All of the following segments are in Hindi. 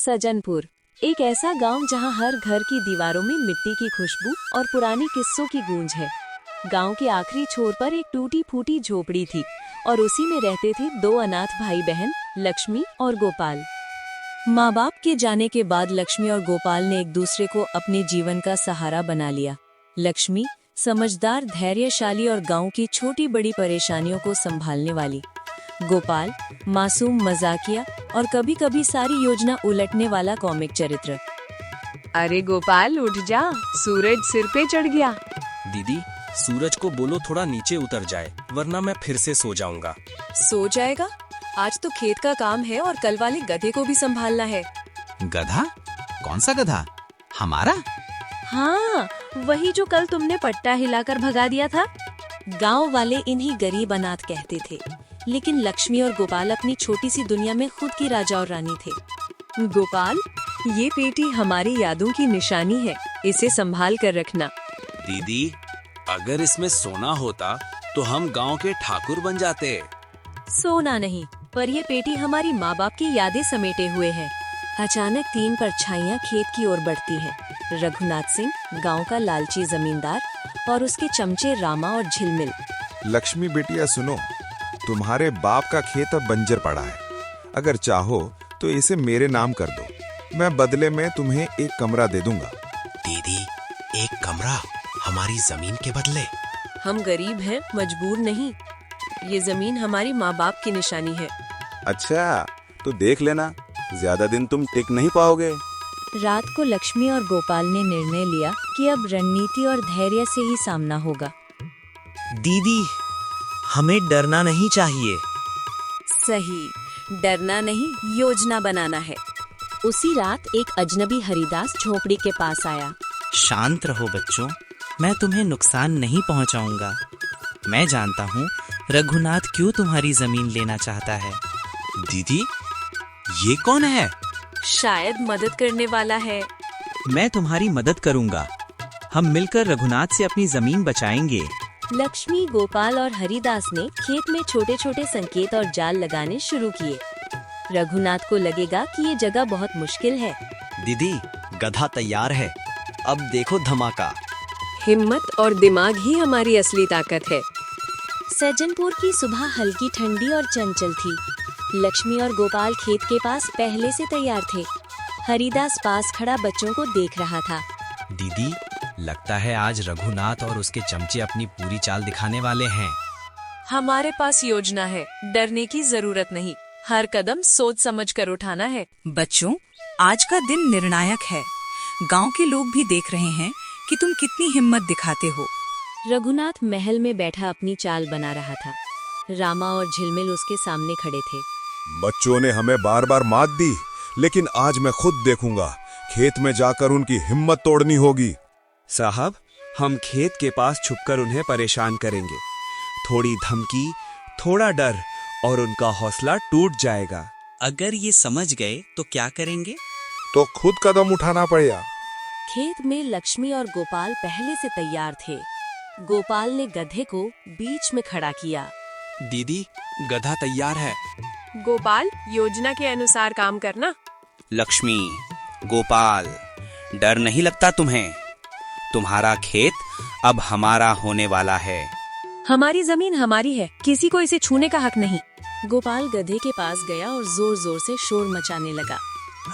सज्जनपुर एक ऐसा गांव जहां हर घर की दीवारों में मिट्टी की खुशबू और पुरानी किस्सों की गूंज है। गांव के आखिरी छोर पर एक टूटी फूटी झोपड़ी थी और उसी में रहते थे दो अनाथ भाई बहन, लक्ष्मी और गोपाल। माँ बाप के जाने के बाद लक्ष्मी और गोपाल ने एक दूसरे को अपने जीवन का सहारा बना लिया। लक्ष्मी समझदार, धैर्यशाली और गांव की छोटी बड़ी परेशानियों को संभालने वाली। गोपाल मासूम, मजाकिया और कभी कभी सारी योजना उलटने वाला कॉमिक चरित्र। अरे गोपाल उठ जा, सूरज सिर पे चढ़ गया। दीदी, सूरज को बोलो थोड़ा नीचे उतर जाए, वरना मैं फिर से सो जाऊंगा। सो जाएगा? आज तो खेत का काम है और कल वाले गधे को भी संभालना है। गधा? कौन सा गधा? हमारा? हाँ, वही जो कल तुमने पट्टा हिलाकर भगा दिया था। गांव वाले इन्हीं गरीब अनाथ कहते थे, लेकिन लक्ष्मी और गोपाल अपनी छोटी सी दुनिया में खुद की राजा और रानी थे। गोपाल, ये पेटी हमारी यादों की निशानी है, इसे संभाल कर रखना। दीदी, अगर इसमें सोना होता तो हम गांव के ठाकुर बन जाते। सोना नहीं, पर ये पेटी हमारी माँ बाप की यादें समेटे हुए है। अचानक तीन परछाइयाँ खेत की ओर बढ़ती हैं। रघुनाथ सिंह, गांव का लालची जमींदार, और उसके चमचे रामा और झिलमिल। लक्ष्मी बेटिया सुनो, तुम्हारे बाप का खेत अब बंजर पड़ा है। अगर चाहो तो इसे मेरे नाम कर दो, मैं बदले में तुम्हें एक कमरा दे दूंगा। दीदी, एक कमरा हमारी जमीन के बदले? हम गरीब हैं, मजबूर नहीं। ये जमीन हमारी माँ बाप की निशानी है। अच्छा, तो देख लेना, ज्यादा दिन तुम टिक नहीं पाओगे। रात को लक्ष्मी और गोपाल ने निर्णय लिया कि अब रणनीति और धैर्य से ही सामना होगा। दीदी, हमें डरना नहीं चाहिए। सही, डरना नहीं, योजना बनाना है। उसी रात एक अजनबी हरिदास झोपड़ी के पास आया। शांत रहो बच्चों, मैं तुम्हें नुकसान नहीं पहुंचाऊंगा। मैं जानता हूँ रघुनाथ क्यों तुम्हारी जमीन लेना चाहता है। दीदी, ये कौन है? शायद मदद करने वाला है। मैं तुम्हारी मदद करूंगा। हम मिलकर रघुनाथ से अपनी जमीन बचाएंगे। लक्ष्मी, गोपाल और हरिदास ने खेत में छोटे छोटे संकेत और जाल लगाने शुरू किए। रघुनाथ को लगेगा कि ये जगह बहुत मुश्किल है। दीदी, गधा तैयार है, अब देखो धमाका। हिम्मत और दिमाग ही हमारी असली ताकत है। सज्जनपुर की सुबह हल्की, ठंडी और चंचल थी। लक्ष्मी और गोपाल खेत के पास पहले से तैयार थे। हरिदास पास खड़ा बच्चों को देख रहा था। दीदी, लगता है आज रघुनाथ और उसके चमचे अपनी पूरी चाल दिखाने वाले हैं। हमारे पास योजना है, डरने की जरूरत नहीं। हर कदम सोच समझ कर उठाना है। बच्चों, आज का दिन निर्णायक है। गांव के लोग भी देख रहे हैं कि तुम कितनी हिम्मत दिखाते हो। रघुनाथ महल में बैठा अपनी चाल बना रहा था। रामा और झिलमिल उसके सामने खड़े थे। बच्चों ने हमें बार बार मात दी, लेकिन आज मैं खुद देखूंगा। खेत में जाकर उनकी हिम्मत तोड़नी होगी। साहब, हम खेत के पास छुपकर उन्हें परेशान करेंगे। थोड़ी धमकी, थोड़ा डर और उनका हौसला टूट जाएगा। अगर ये समझ गए तो क्या करेंगे? तो खुद कदम उठाना पड़ेगा। खेत में लक्ष्मी और गोपाल पहले से तैयार थे। गोपाल ने गधे को बीच में खड़ा किया। दीदी, गधा तैयार है। गोपाल, योजना के अनुसार काम करना। लक्ष्मी, गोपाल, डर नहीं लगता तुम्हें? तुम्हारा खेत अब हमारा होने वाला है। हमारी जमीन हमारी है, किसी को इसे छूने का हक नहीं। गोपाल गधे के पास गया और जोर जोर से शोर मचाने लगा।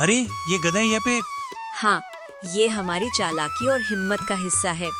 अरे, ये गधा यहाँ पे। हाँ, ये हमारी चालाकी और हिम्मत का हिस्सा है।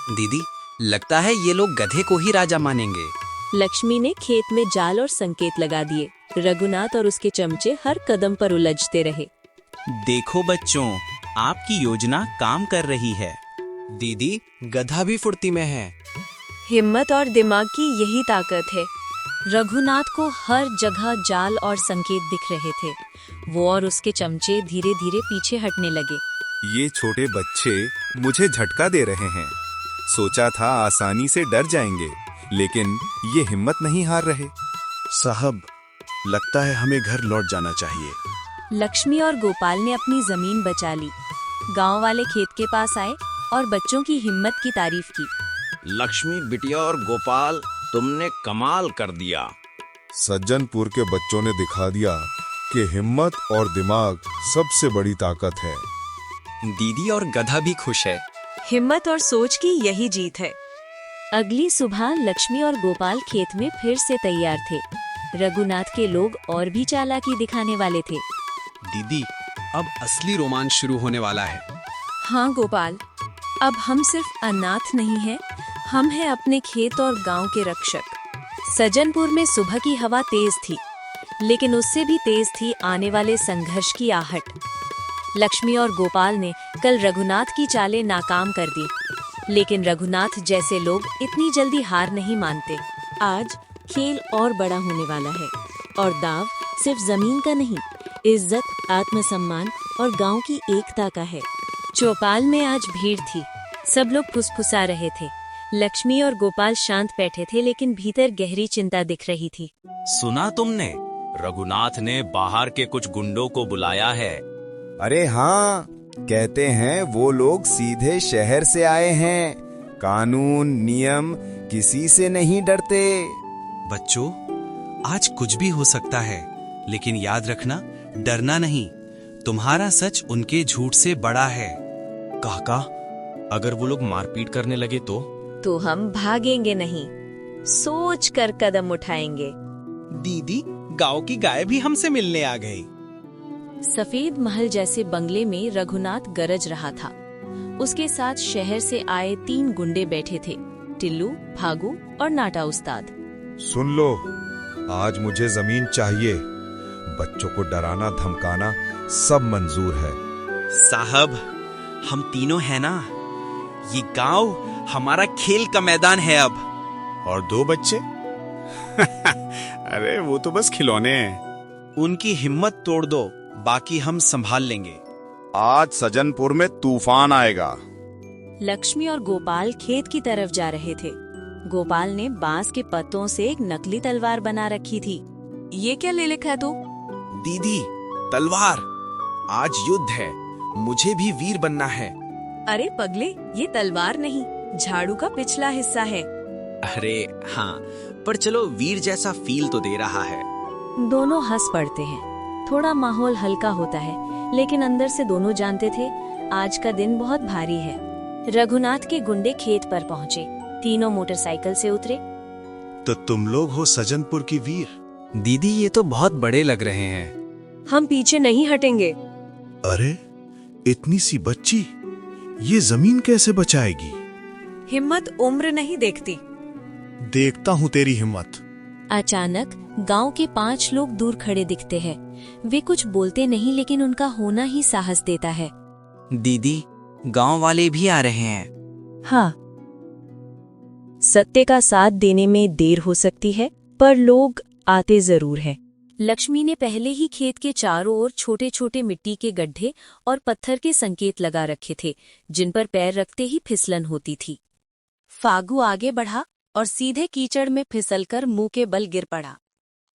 दीदी, लगता है ये लोग गधे को ही राजा मानेंगे। लक्ष्मी ने खेत में जाल और संकेत लगा दिए। रघुनाथ और उसके चमचे हर कदम पर उलझते रहे। देखो बच्चों, आपकी योजना काम कर रही है। दीदी, गधा भी फुर्ती में है। हिम्मत और दिमाग की यही ताकत है। रघुनाथ को हर जगह जाल और संकेत दिख रहे थे। वो और उसके चमचे धीरे धीरे पीछे हटने लगे। ये छोटे बच्चे मुझे झटका दे रहे हैं। सोचा था आसानी से डर जाएंगे, लेकिन ये हिम्मत नहीं हार रहे। साहब, लगता है हमें घर लौट जाना चाहिए। लक्ष्मी और गोपाल ने अपनी जमीन बचा ली। गांव वाले खेत के पास आए और बच्चों की हिम्मत की तारीफ की। लक्ष्मी बिटिया और गोपाल, तुमने कमाल कर दिया। सज्जनपुर के बच्चों ने दिखा दिया कि हिम्मत और दिमाग सबसे बड़ी ताकत है। दीदी और गधा भी खुश है। हिम्मत और सोच की यही जीत है। अगली सुबह लक्ष्मी और गोपाल खेत में फिर से तैयार थे। रघुनाथ के लोग और भी चालाकी दिखाने वाले थे। दीदी, अब असली रोमांच शुरू होने वाला है। हाँ गोपाल, अब हम सिर्फ अनाथ नहीं हैं, हम हैं अपने खेत और गांव के रक्षक। सज्जनपुर में सुबह की हवा तेज थी, लेकिन उससे भी तेज थी आने वाले संघर्ष की आहट। लक्ष्मी और गोपाल ने कल रघुनाथ की चालें नाकाम कर दी, लेकिन रघुनाथ जैसे लोग इतनी जल्दी हार नहीं मानते। आज खेल और बड़ा होने वाला है, और दाव सिर्फ जमीन का नहीं, इज्जत, आत्मसम्मान और गांव की एकता का है। चौपाल में आज भीड़ थी, सब लोग फुसफुसा रहे थे। लक्ष्मी और गोपाल शांत बैठे थे, लेकिन भीतर गहरी चिंता दिख रही थी। सुना तुमने? रघुनाथ ने बाहर के कुछ गुंडों को बुलाया है। अरे हाँ, कहते हैं वो लोग सीधे शहर से आए हैं। कानून नियम किसी से नहीं डरते। बच्चों, आज कुछ भी हो सकता है, लेकिन याद रखना, डरना नहीं। तुम्हारा सच उनके झूठ से बड़ा है। काका, अगर वो लोग मारपीट करने लगे तो हम भागेंगे नहीं, सोच कर कदम उठाएंगे। दीदी, गांव की गाय भी हमसे मिलने आ गई। सफेद महल जैसे बंगले में रघुनाथ गरज रहा था। उसके साथ शहर से आए 3 गुंडे बैठे थे, टिल्लू, भागू और नाटा उस्ताद। सुन लो, आज मुझे जमीन चाहिए। बच्चों को डराना धमकाना सब मंजूर है। साहब, हम तीनों हैं ना, ये गांव हमारा खेल का मैदान है अब। और 2 बच्चे? अरे वो तो बस खिलौने हैं। उनकी हिम्मत तोड़ दो, बाकी हम संभाल लेंगे। आज सज्जनपुर में तूफान आएगा। लक्ष्मी और गोपाल खेत की तरफ जा रहे थे। गोपाल ने बांस के पत्तों से एक नकली तलवार बना रखी थी। ये क्या ले लिखा है तू? दीदी, तलवार। आज युद्ध है, मुझे भी वीर बनना है। अरे पगले, ये तलवार नहीं, झाड़ू का पिछला हिस्सा है। अरे हाँ, पर चलो, वीर जैसा फील तो दे रहा है। दोनों हंस पड़ते हैं। थोड़ा माहौल हल्का होता है, लेकिन अंदर से दोनों जानते थे आज का दिन बहुत भारी है। रघुनाथ के गुंडे खेत पर पहुंचे। तीनों मोटरसाइकिल से उतरे। तो तुम लोग हो सज्जनपुर की वीर? दीदी, ये तो बहुत बड़े लग रहे हैं। हम पीछे नहीं हटेंगे। अरे इतनी सी बच्ची ये जमीन कैसे बचाएगी? हिम्मत उम्र नहीं देखती। देखता हूँ तेरी हिम्मत। अचानक गांव के 5 लोग दूर खड़े दिखते हैं। वे कुछ बोलते नहीं, लेकिन उनका होना ही साहस देता है। दीदी, गांव वाले भी आ रहे हैं। हाँ, सत्य का साथ देने में देर हो सकती है, पर लोग आते जरूर हैं। लक्ष्मी ने पहले ही खेत के चारों ओर छोटे छोटे मिट्टी के गड्ढे और पत्थर के संकेत लगा रखे थे, जिन पर पैर रखते ही फिसलन होती थी। फागू आगे बढ़ा और सीधे कीचड़ में फिसलकर मुंह के बल गिर पड़ा।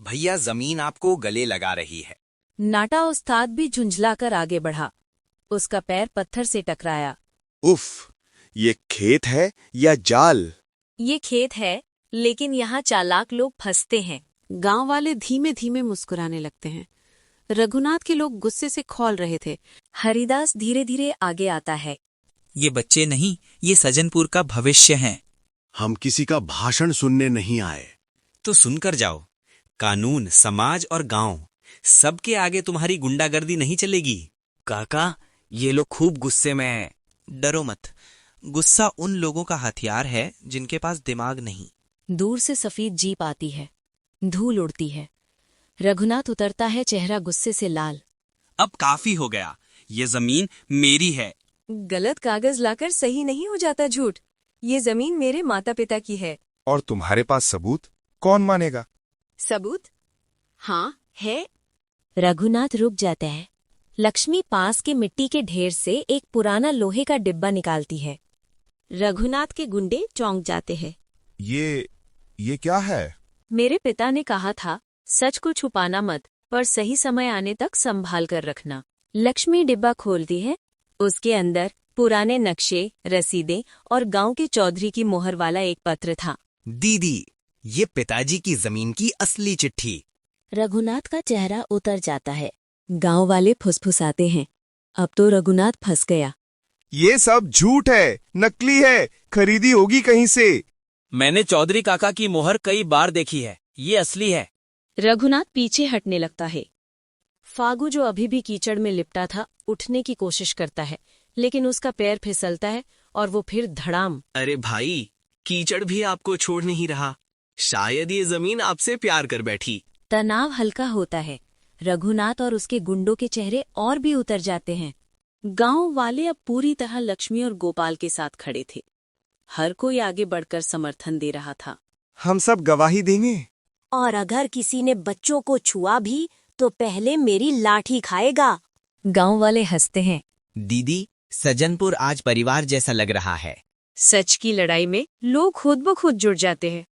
भैया, जमीन आपको गले लगा रही है। नाटा उस्ताद भी झुंझलाकर आगे बढ़ा। उसका पैर पत्थर से टकराया। उफ, ये खेत है या जाल? ये खेत है, लेकिन यहाँ चालाक लोग फंसते हैं। गांव वाले धीमे धीमे मुस्कुराने लगते हैं। रघुनाथ के लोग गुस्से से खौल रहे थे। हरिदास धीरे धीरे आगे आता है। ये बच्चे नहीं, ये सज्जनपुर का भविष्य हैं। हम किसी का भाषण सुनने नहीं आए। तो सुनकर जाओ। कानून, समाज और गांव, सबके आगे तुम्हारी गुंडागर्दी नहीं चलेगी। काका, ये लोग खूब गुस्से में हैं। डरो मत, गुस्सा उन लोगों का हथियार है जिनके पास दिमाग नहीं। दूर से सफेद जीप आती है, धूल उड़ती है। रघुनाथ उतरता है, चेहरा गुस्से से लाल। अब काफी हो गया, ये जमीन मेरी है। गलत कागज लाकर सही नहीं हो जाता झूठ। ये जमीन मेरे माता पिता की है। और तुम्हारे पास सबूत? कौन मानेगा? सबूत? हाँ, है। रघुनाथ रुक जाता है। लक्ष्मी पास के मिट्टी के ढेर से एक पुराना लोहे का डिब्बा निकालती है। रघुनाथ के गुंडे चौंक जाते हैं। ये क्या है? मेरे पिता ने कहा था, सच को छुपाना मत, पर सही समय आने तक संभाल कर रखना। लक्ष्मी डिब्बा खोलती है। उसके अंदर पुराने नक्शे, रसीदें और गांव के चौधरी की मोहर वाला एक पत्र था। दीदी, ये पिताजी की जमीन की असली चिट्ठी। रघुनाथ का चेहरा उतर जाता है। गांव वाले फुसफुसाते हैं। अब तो रघुनाथ फंस गया। ये सब झूठ है, नकली है, खरीदी होगी कहीं से। मैंने चौधरी काका की मोहर कई बार देखी है, ये असली है। रघुनाथ पीछे हटने लगता है। फागू जो अभी भी कीचड़ में लिपटा था उठने की कोशिश करता है, लेकिन उसका पैर फिसलता है और वो फिर धड़ाम। अरे भाई, कीचड़ भी आपको छोड़ नहीं रहा। शायद ये जमीन आपसे प्यार कर बैठी। तनाव हल्का होता है। रघुनाथ और उसके गुंडों के चेहरे और भी उतर जाते हैं। गांव वाले अब पूरी तरह लक्ष्मी और गोपाल के साथ खड़े थे। हर कोई आगे बढ़कर समर्थन दे रहा था। हम सब गवाही देंगे। और अगर किसी ने बच्चों को छुआ भी तो पहले मेरी लाठी खाएगा। गांव वाले हंसते हैं। दीदी, सज्जनपुर आज परिवार जैसा लग रहा है। सच की लड़ाई में लोग खुद ब खुद जुड़ जाते हैं।